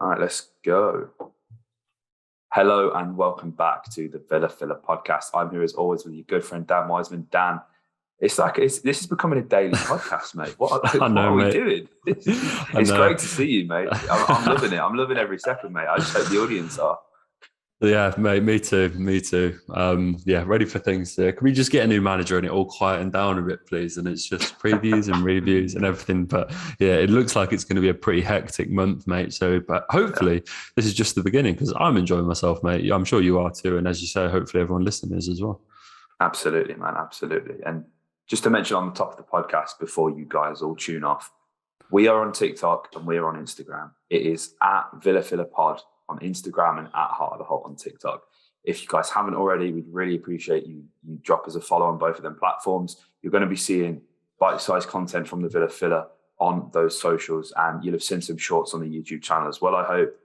All right, let's go. Hello and welcome back to the Villa Filler podcast. I'm here as always with your good friend Dan Wiseman. Dan, this is becoming a daily podcast, mate. What are we doing? It's great to see you, mate. I'm loving it. I'm loving every second, mate. I just hope the audience are. Yeah, mate, me too. Ready for things. Can we just get a new manager and it all quieten down a bit, please? And it's just previews and reviews and everything. But yeah, it looks like it's going to be a pretty hectic month, mate. So, but hopefully this is just the beginning because I'm enjoying myself, mate. I'm sure you are too. And as you say, hopefully everyone listening is as well. Absolutely, man. Absolutely. And just to mention on the top of the podcast before you guys all tune off, we are on TikTok and we are on Instagram. It is at Villa Filler Pod on Instagram and at Heart of the Holte on TikTok. If you guys haven't already, we'd really appreciate you drop us a follow on both of them platforms. You're going to be seeing bite-sized content from the Villa Filler on those socials, and you'll have seen some shorts on the YouTube channel as well, I hope.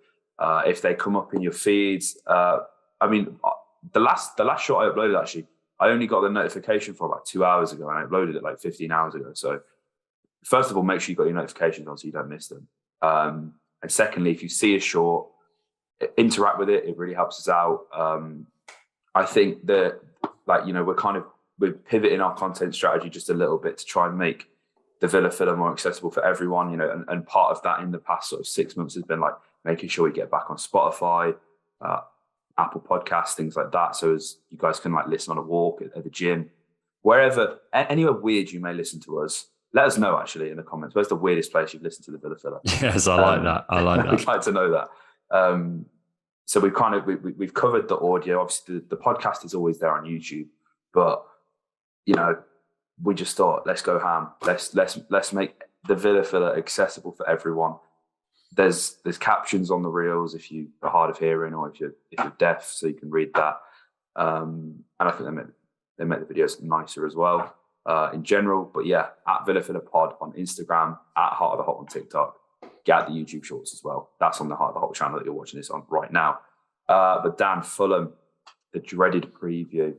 If they come up in your feeds, the last short I uploaded, actually, I only got the notification for about 2 hours ago, and I uploaded it like 15 hours ago. So first of all, make sure you got your notifications on so you don't miss them. And secondly, if you see a short, interact with it. It really helps us out. I think that, we're pivoting our content strategy just a little bit to try and make the Villa Filler more accessible for everyone. And part of that in the past sort of 6 months has been like making sure we get back on Spotify, Apple Podcasts, things like that. So as you guys can listen on a walk at the gym, wherever, anywhere weird you may listen to us. Let us know actually in the comments. Where's the weirdest place you've listened to the Villa Filler? Yes, I like that. We'd like to know that. So we've covered the audio. Obviously, the podcast is always there on YouTube, but we just thought, let's go ham. Let's make the Villa Filler accessible for everyone. There's captions on the reels if you are hard of hearing or if you're deaf, so you can read that. And I think they make the videos nicer as well in general. But yeah, at Villa Filler Pod on Instagram, at Heart of the Holte on TikTok. Get the YouTube shorts as well. That's on the Heart of the Holte channel that you're watching this on right now. But Dan, Fulham, the dreaded preview.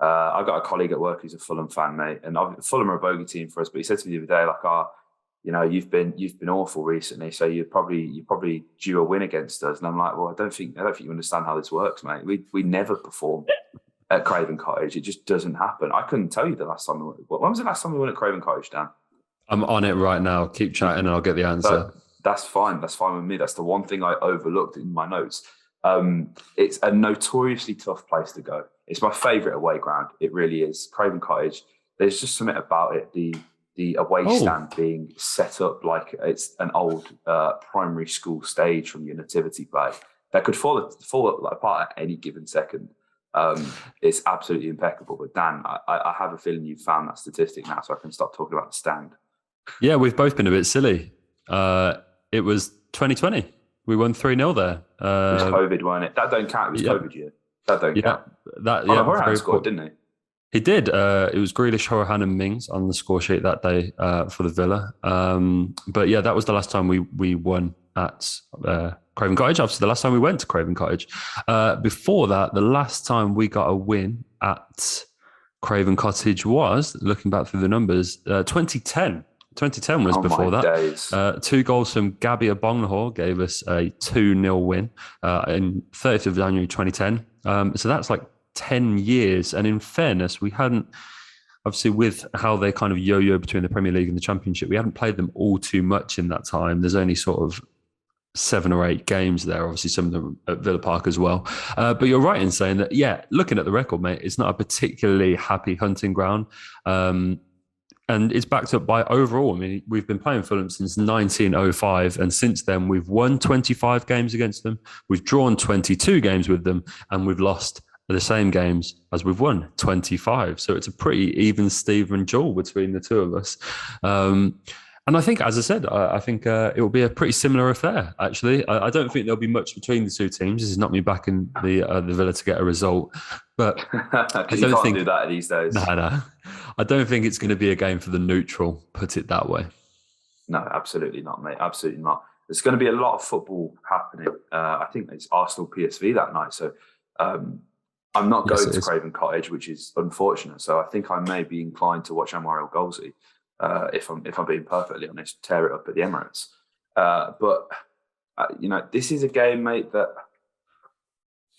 I got a colleague at work who's a Fulham fan, mate, and Fulham are a bogey team for us. But he said to me the other day, you've been awful recently, so you're probably due a win against us. And I'm like, well, I don't think you understand how this works, mate. We never perform at Craven Cottage. It just doesn't happen. I couldn't tell you the last time. When was the last time we won at Craven Cottage, Dan? I'm on it right now. Keep chatting and I'll get the answer. That's fine. That's fine with me. That's the one thing I overlooked in my notes. It's a notoriously tough place to go. It's my favourite away ground. It really is. Craven Cottage. There's just something about it. The away stand being set up like it's an old primary school stage from your nativity play that could fall apart at any given second. It's absolutely impeccable. But Dan, I have a feeling you've found that statistic now, so I can stop talking about the stand. Yeah, we've both been a bit silly. It was 2020. We won 3-0 there. It was COVID, wasn't it? That don't count. It was COVID year. That don't count. Horahan scored, didn't he? He did. It was Grealish, Horahan and Mings on the score sheet that day for the Villa. But yeah, that was the last time we won at Craven Cottage. Obviously, the last time we went to Craven Cottage. Before that, the last time we got a win at Craven Cottage was, looking back through the numbers, 2010. 2010 was before that. 2 goals from Gabby Abonglahor gave us a 2-0 win in 30th of January 2010. So that's like 10 years. And in fairness, we hadn't, obviously with how they kind of yo-yo between the Premier League and the Championship, we hadn't played them all too much in that time. There's only sort of 7 or 8 games there, obviously some of them at Villa Park as well. But you're right in saying that, yeah, looking at the record, mate, it's not a particularly happy hunting ground. And it's backed up by overall. I mean, we've been playing Fulham since 1905. And since then, we've won 25 games against them. We've drawn 22 games with them. And we've lost the same games as we've won, 25. So it's a pretty even Steven duel between the two of us. And I think, as I said, I think it will be a pretty similar affair, actually. I don't think there'll be much between the two teams. This is not me backing the Villa to get a result. But I don't think do that these days. No. I don't think it's going to be a game for the neutral, put it that way. No, absolutely not, mate. Absolutely not. There's going to be a lot of football happening. I think it's Arsenal PSV that night. So I'm not going to Craven Cottage, which is unfortunate. So I think I may be inclined to watch Anwar El Ghazi, if I'm being perfectly honest, tear it up at the Emirates. But this is a game, mate, that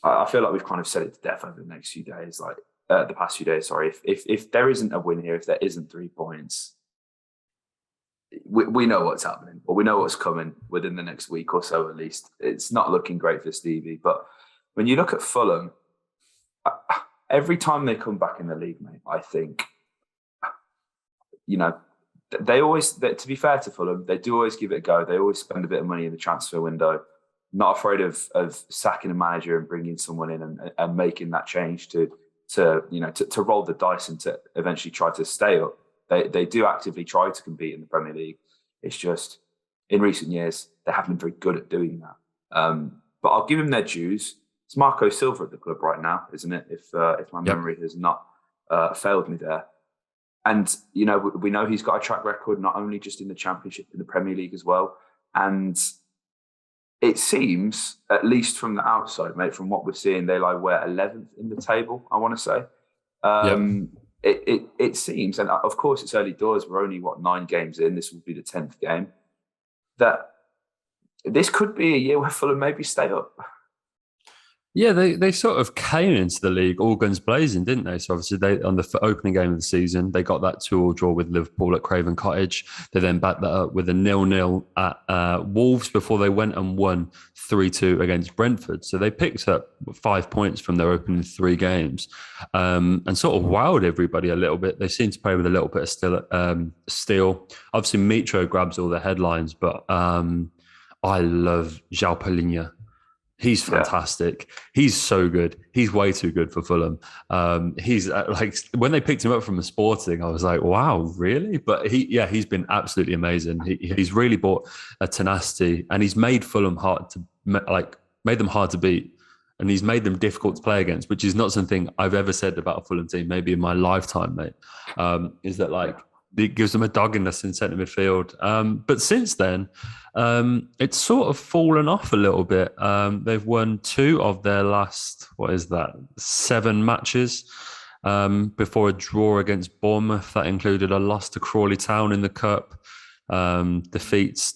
I feel like we've kind of said it to death over the next few days, the past few days, sorry. If there isn't a win here, if there isn't 3 points, we know what's happening, or we know what's coming within the next week or so at least. It's not looking great for Stevie. But when you look at Fulham, every time they come back in the league, mate, I think, they always, to be fair to Fulham, they do always give it a go. They always spend a bit of money in the transfer window, not afraid of sacking a manager and bringing someone in and making that change to roll the dice and to eventually try to stay up. They do actively try to compete in the Premier League. It's just, in recent years, they haven't been very good at doing that. But I'll give them their dues. It's Marco Silva at the club right now, isn't it? If my memory has not failed me there. And, we know he's got a track record, not only just in the Championship, in the Premier League as well. And it seems, at least from the outside, mate, from what we're seeing, they lie 11th in the table, I want to say. It seems, and of course it's early doors, we're only, 9 games in, this will be the 10th game, that this could be a year where Fulham maybe stay up. Yeah, they sort of came into the league all guns blazing, didn't they? So obviously on the opening game of the season, they got that 2-2 draw with Liverpool at Craven Cottage. They then backed that up with a 0-0 at Wolves before they went and won 3-2 against Brentford. So they picked up 5 points from their opening 3 games and sort of wowed everybody a little bit. They seem to play with a little bit of steel. Obviously, Mitro grabs all the headlines, but I love João Palhinha. He's fantastic. Yeah. He's so good. He's way too good for Fulham. He's when they picked him up from the Sporting, I was like, wow, really? But he's been absolutely amazing. He's really brought a tenacity, and he's made Fulham made them hard to beat, and he's made them difficult to play against, which is not something I've ever said about a Fulham team, maybe in my lifetime, mate. Is that it gives them a doggedness in centre midfield. But since then, it's sort of fallen off a little bit. They've won 2 of their last, 7 matches before a draw against Bournemouth. That included a loss to Crawley Town in the Cup, defeats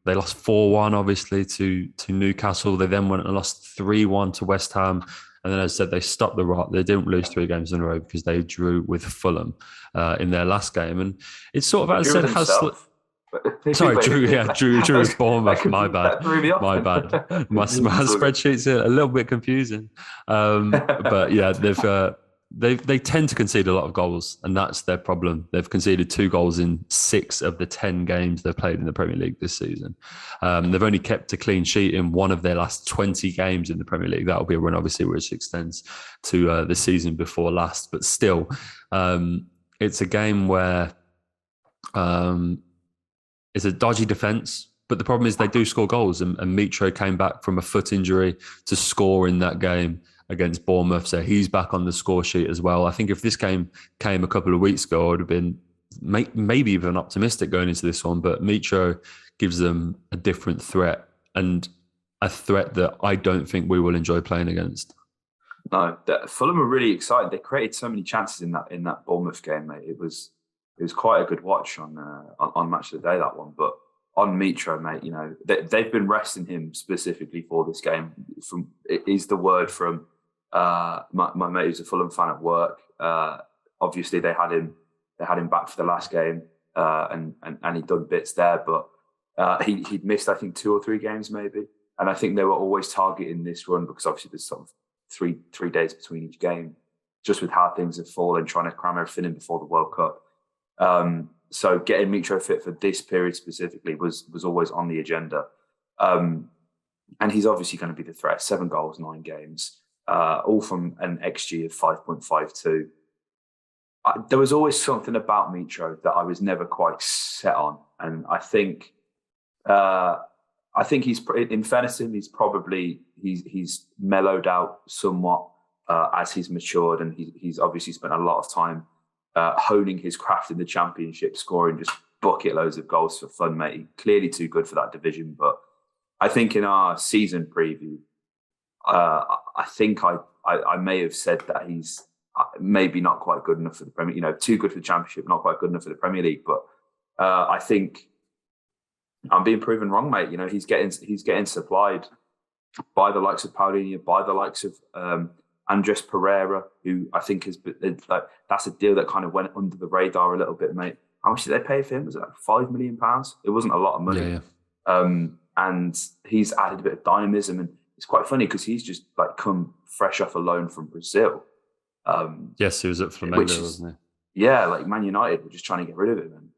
they lost 4-1, obviously, to Newcastle. They then went and lost 3-1 to West Ham. And then, as I said, they stopped the rot. They didn't lose 3 games in a row because they drew with Fulham in their last game. And it's sort of, as I said, Drew with Bournemouth. My bad. My spreadsheet's a little bit confusing. But yeah, they tend to concede a lot of goals, and that's their problem. They've conceded 2 goals in 6 of the 10 games they've played in the Premier League this season. They've only kept a clean sheet in 1 of their last 20 games in the Premier League. That'll be a run, obviously, which extends to the season before last. But still, it's a game where it's a dodgy defence. But the problem is they do score goals, and Mitro came back from a foot injury to score in that game against Bournemouth, so he's back on the score sheet as well. I think if this game came a couple of weeks ago, I would have been maybe even optimistic going into this one, but Mitro gives them a different threat, and a threat that I don't think we will enjoy playing against. No, Fulham are really excited. They created so many chances in that Bournemouth game, mate. It was quite a good watch on Match of the Day, that one. But on Mitro, mate, they've been resting him specifically for this game. It is the word from my mate who's a Fulham fan at work. Obviously, they had him back for the last game, and he'd done bits there, but he'd missed, I think, 2 or 3 games maybe. And I think they were always targeting this run because obviously there's sort of three days between each game, just with how things have fallen, trying to cram everything in before the World Cup. So getting Mitro fit for this period specifically was always on the agenda. And he's obviously going to be the threat. 7 goals, 9 games, all from an XG of 5.52. There was always something about Mitro that I was never quite set on. And I think he's, in fairness to him, he's mellowed out somewhat as he's matured, and he's obviously spent a lot of time honing his craft in the Championship, scoring just bucket loads of goals for fun, mate. He's clearly too good for that division. But I think in our season preview, I think I may have said that he's maybe not quite good enough for the Premier, too good for the Championship, not quite good enough for the Premier League. But I think I'm being proven wrong, mate. You know, he's getting supplied by the likes of Paulinho, by the likes of Andres Pereira, who I think like that's a deal that kind of went under the radar a little bit, mate. How much did they pay for him? Was it like £5 million? It wasn't a lot of money. Yeah. And he's added a bit of dynamism, and it's quite funny because he's just like come fresh off a loan from Brazil. Yes, he was at Flamengo, wasn't he? Yeah, like Man United were just trying to get rid of him,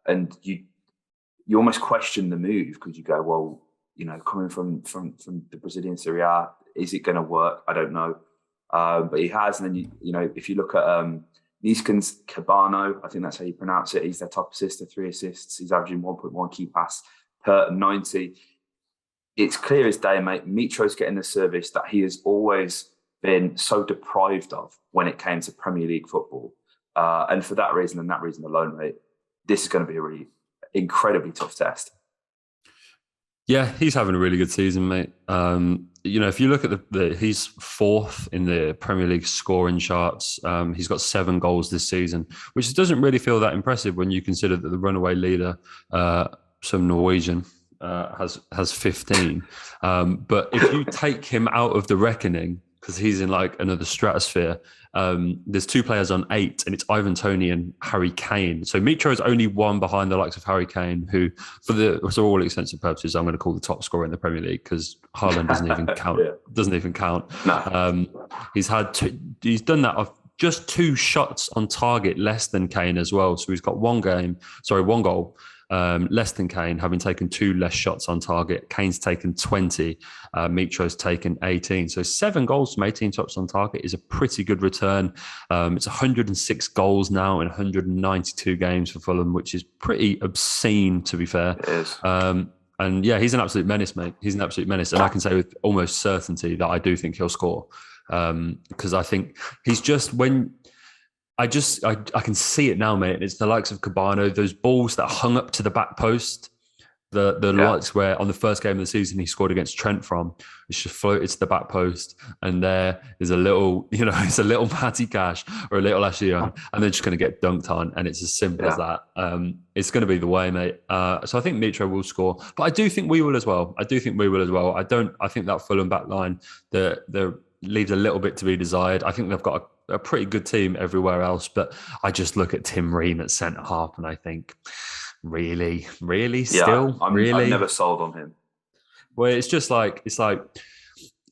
and you almost question the move because you go, well, you know, coming from the Brazilian Serie A, is it going to work? I don't know, but he has. And then you know, if you look at Neeskens Cabano, I think that's how you pronounce it. He's their top assister, 3 assists. He's averaging 1.1 key pass per 90. It's clear as day, mate. Mitro's getting the service that he has always been so deprived of when it came to Premier League football. And for that reason and that reason alone, mate, this is going to be a really incredibly tough test. Yeah, he's having a really good season, mate. You know, if you look at he's 4th in the Premier League scoring charts. He's got 7 goals this season, which doesn't really feel that impressive when you consider that the runaway leader, some Norwegian, has 15. But if you take him out of the reckoning, because he's in like another stratosphere, there's 2 players on 8, and it's Ivan Toney and Harry Kane. So Mitro is only 1 behind the likes of Harry Kane, who, for all extents and purposes, I'm going to call the top scorer in the Premier League because Haaland doesn't even count. Yeah. Doesn't even count. No. He's done that of just 2 shots on target less than Kane as well. So he's got 1 goal. Less than Kane, having taken 2 less shots on target. Kane's taken 20, Mitro's taken 18. So 7 goals from 18 shots on target is a pretty good return. It's 106 goals now in 192 games for Fulham, which is pretty obscene, to be fair. It is. And yeah, he's an absolute menace, mate. He's an absolute menace. And I can say with almost certainty that I do think he'll score. Because I think he's just I can see it now, mate. It's the likes of Cabano, those balls that hung up to the back post, the likes where on the first game of the season he scored against Trent from, it's just floated to the back post, and there is a little, you know, it's a little Matty Cash or a little Ashley Young, and they're just going to get dunked on, and it's as simple as that. It's going to be the way, mate. So I think Mitro will score, but I do think we will as well. I think that Fulham back line, the leaves a little bit to be desired. I think they've got a pretty good team everywhere else, but I just look at Tim Ream at centre half and I think, really, still, really. I've never sold on him. Well, it's like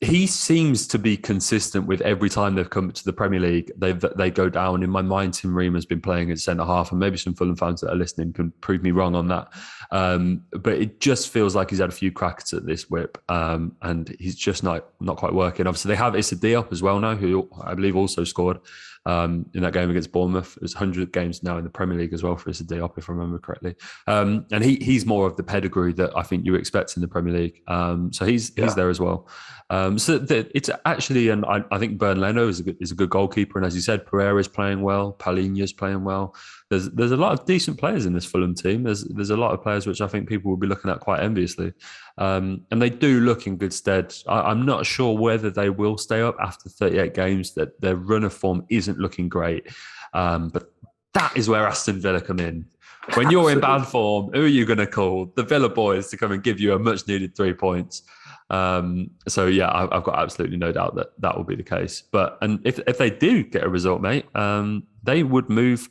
he seems to be consistent with every time they've come to the Premier League. They go down. In my mind, Tim Ream has been playing at centre half, and maybe some Fulham fans that are listening can prove me wrong on that. But it just feels like he's had a few cracks at this whip, and he's just not quite working. Obviously, they have Issa Diop as well now, who I believe also scored in that game against Bournemouth. There's 100 games now in the Premier League as well for Issa Diop, if I remember correctly. And he's more of the pedigree that I think you expect in the Premier League. So he's there as well. So it's actually, and I think Bernd Leno is a good goalkeeper, and as you said, Pereira's playing well, Paulinho's playing well. There's a lot of decent players in this Fulham team. There's a lot of players which I think people will be looking at quite enviously, and they do look in good stead. I'm not sure whether they will stay up after 38 games. That their run of form isn't looking great, but that is where Aston Villa come in. When you're in bad form, who are you going to call? The Villa boys to come and give you a much needed 3 points. So yeah, I've got absolutely no doubt that will be the case. And if they do get a result, mate, they would move.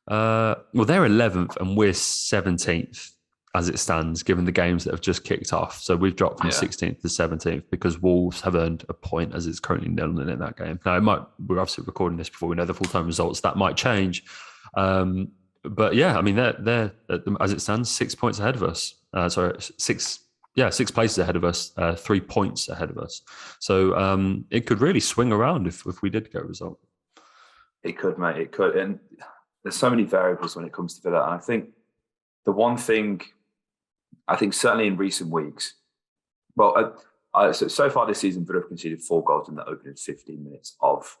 Well, they're 11th and we're 17th as it stands, given the games that have just kicked off. So we've dropped from 16th to 17th because Wolves have earned a point as it's currently 0-0 in that game. Now we're obviously recording this before we know the full-time results. That might change. But yeah, I mean, they're as it stands 6 points ahead of us. 6 places ahead of us, 3 points ahead of us. So it could really swing around if we did get a result. It could, mate. It could. And there's so many variables when it comes to Villa. And I think the one thing, certainly in recent weeks, so far this season, Villa have conceded 4 goals in the opening 15 minutes of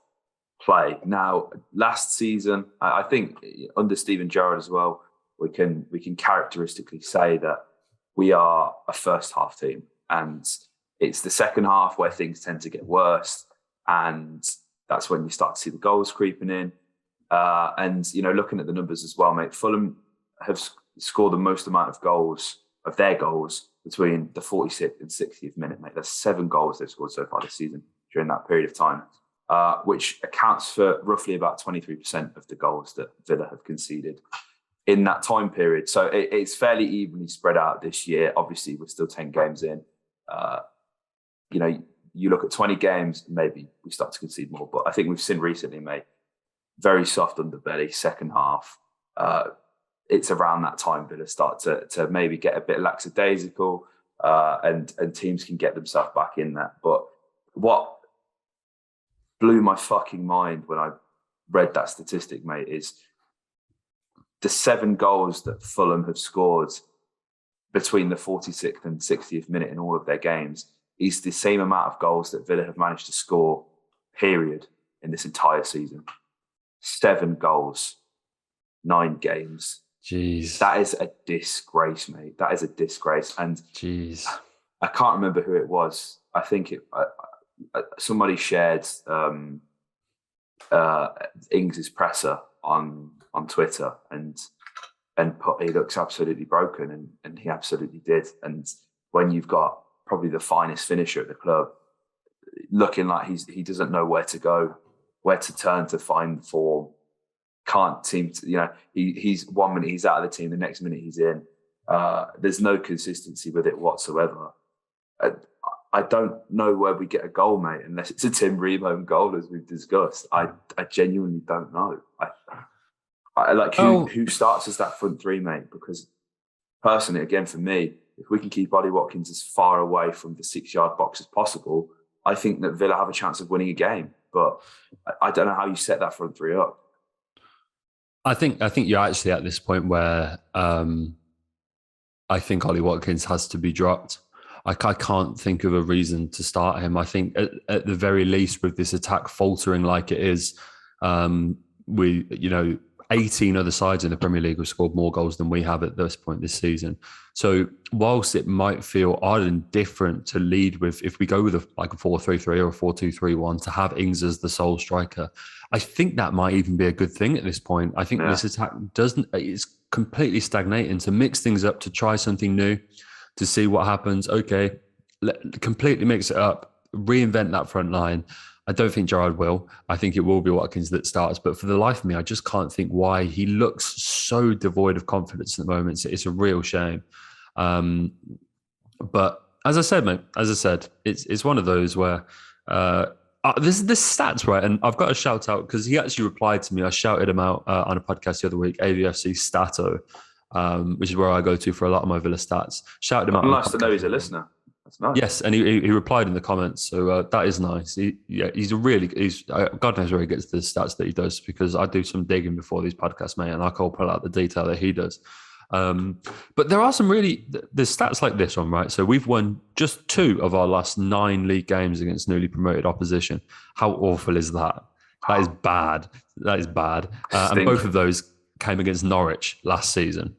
play. Now, last season, I think under Steven Gerrard as well, we can characteristically say that we are a first half team, and it's the second half where things tend to get worse, and that's when you start to see the goals creeping in. And looking at the numbers as well, mate, Fulham have score the most amount of their goals between the 46th and 60th minute, mate. There's 7 goals they've scored so far this season during that period of time, which accounts for roughly about 23% of the goals that Villa have conceded in that time period. So it's fairly evenly spread out this year. Obviously, we're still 10 games in. You look at 20 games, maybe we start to concede more. But I think we've seen recently, mate, very soft underbelly, second half. It's around that time Villa start to maybe get a bit lackadaisical, and teams can get themselves back in that. But what blew my fucking mind when I read that statistic, mate, is the 7 goals that Fulham have scored between the 46th and 60th minute in all of their games is the same amount of goals that Villa have managed to score, period, in this entire season. 7 goals, 9 games. Jeez. That is a disgrace, mate. That is a disgrace. And jeez, I can't remember who it was. I think somebody shared Ings' presser on Twitter and put, he looks absolutely broken, and he absolutely did. And when you've got probably the finest finisher at the club looking like he doesn't know where to go, where to turn to find form, can't seem to, he's 1 minute he's out of the team, the next minute he's in. There's no consistency with it whatsoever. I don't know where we get a goal, mate, unless it's a Tim Ream goal, as we've discussed. I genuinely don't know. I like who starts as that front three, mate, because personally, again, for me, if we can keep Ollie Watkins as far away from the 6-yard box as possible, I think that Villa have a chance of winning a game. But I don't know how you set that front three up. I think you're actually at this point where I think Ollie Watkins has to be dropped. I can't think of a reason to start him. I think at the very least, with this attack faltering like it is, 18 other sides in the Premier League have scored more goals than we have at this point this season. So whilst it might feel odd and different to lead with, if we go with a 4-3-3 or a 4-2-3-1, to have Ings as the sole striker, I think that might even be a good thing at this point. I think this attack it's completely stagnating. To mix things up, to try something new, to see what happens. Okay, completely mix it up, reinvent that front line. I don't think Gerrard will. I think it will be Watkins that starts. But for the life of me, I just can't think why. He looks so devoid of confidence at the moment. It's a real shame. But as I said, mate, it's one of those where this stats, right? And I've got to shout out, because he actually replied to me. I shouted him out on a podcast the other week, AVFC Stato, which is where I go to for a lot of my Villa stats. Shouted him out. Nice to know he's a listener. That's nice. Yes, and he replied in the comments, so that is nice. He's God knows where he gets the stats that he does, because I do some digging before these podcasts, mate, and I can't pull out the detail that he does. But there are some there's stats like this one, right? So we've won just 2 of our last 9 league games against newly promoted opposition. How awful is that? That is bad. That is bad. And both of those came against Norwich last season.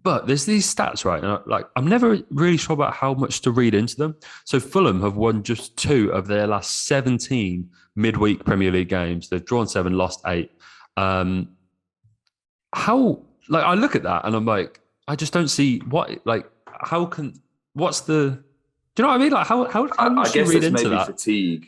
But there's these stats, right? And I'm never really sure about how much to read into them. So Fulham have won just 2 of their last 17 midweek Premier League games. They've drawn 7, lost 8. I look at that and I'm like, I just don't see what's the, do you know what I mean? Like how much do you read into that? Fatigue.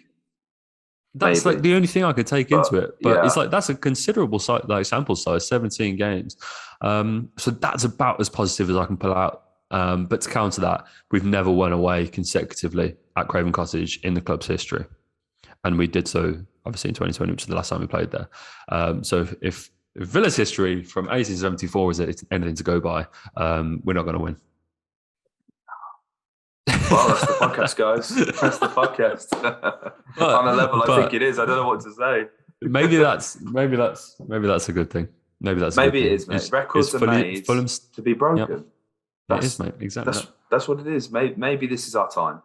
That's maybe the only thing I could take into it. But it's that's a considerable sample size, 17 games. So that's about as positive as I can pull out. But to counter that, we've never won away consecutively at Craven Cottage in the club's history. And we did so, obviously, in 2020, which is the last time we played there. So if Villa's history from 1874 is anything to go by, we're not going to win. Well, that's the podcast, guys. That's the podcast. On a level, I think it is. I don't know what to say. maybe that's a good thing. Maybe it is, mate. Records are made to be broken. That is, mate. Exactly. That's what it is. Maybe this is our time.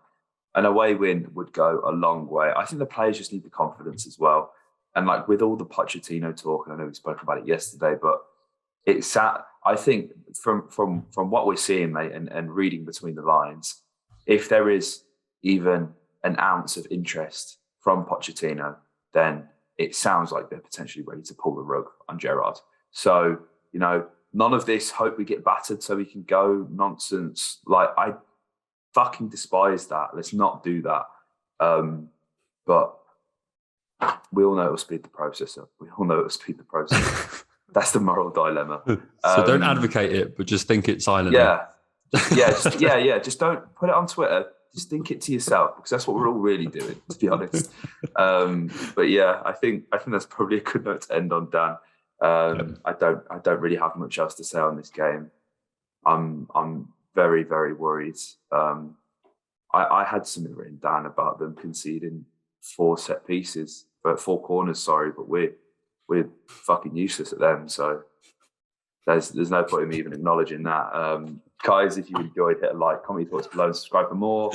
An away win would go a long way. I think the players just need the confidence as well. And with all the Pochettino talk, and I know we spoke about it yesterday, but I think from what we're seeing, mate, and reading between the lines, if there is even an ounce of interest from Pochettino, then it sounds like they're potentially ready to pull the rug on Gerrard. So, none of this hope we get battered so we can go nonsense. Like, I fucking despise that. Let's not do that. But we all know it'll speed the process up. We all know it'll speed the process up. That's the moral dilemma. So don't advocate it, but just think it silently. Just don't put it on Twitter. Just think it to yourself, because that's what we're all really doing, to be honest. But yeah, I think that's probably a good note to end on, Dan. I don't really have much else to say on this game. I'm very, very worried. I had something written down about them conceding 4 set pieces, but 4 corners. Sorry, but we're fucking useless at them. So there's no point in me even acknowledging that. Guys, if you enjoyed, hit a like, comment your thoughts below, and subscribe for more.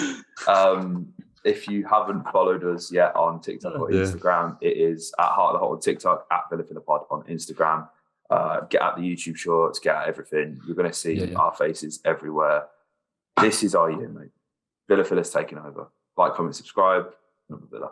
If you haven't followed us yet on TikTok or Instagram, it is at Heart of the Holte on TikTok, at VillaPod on Instagram. Get out the YouTube shorts, get out everything. You're going to see our faces everywhere. This is our year, mate. Villa's taking over. Like, comment, subscribe. Villa.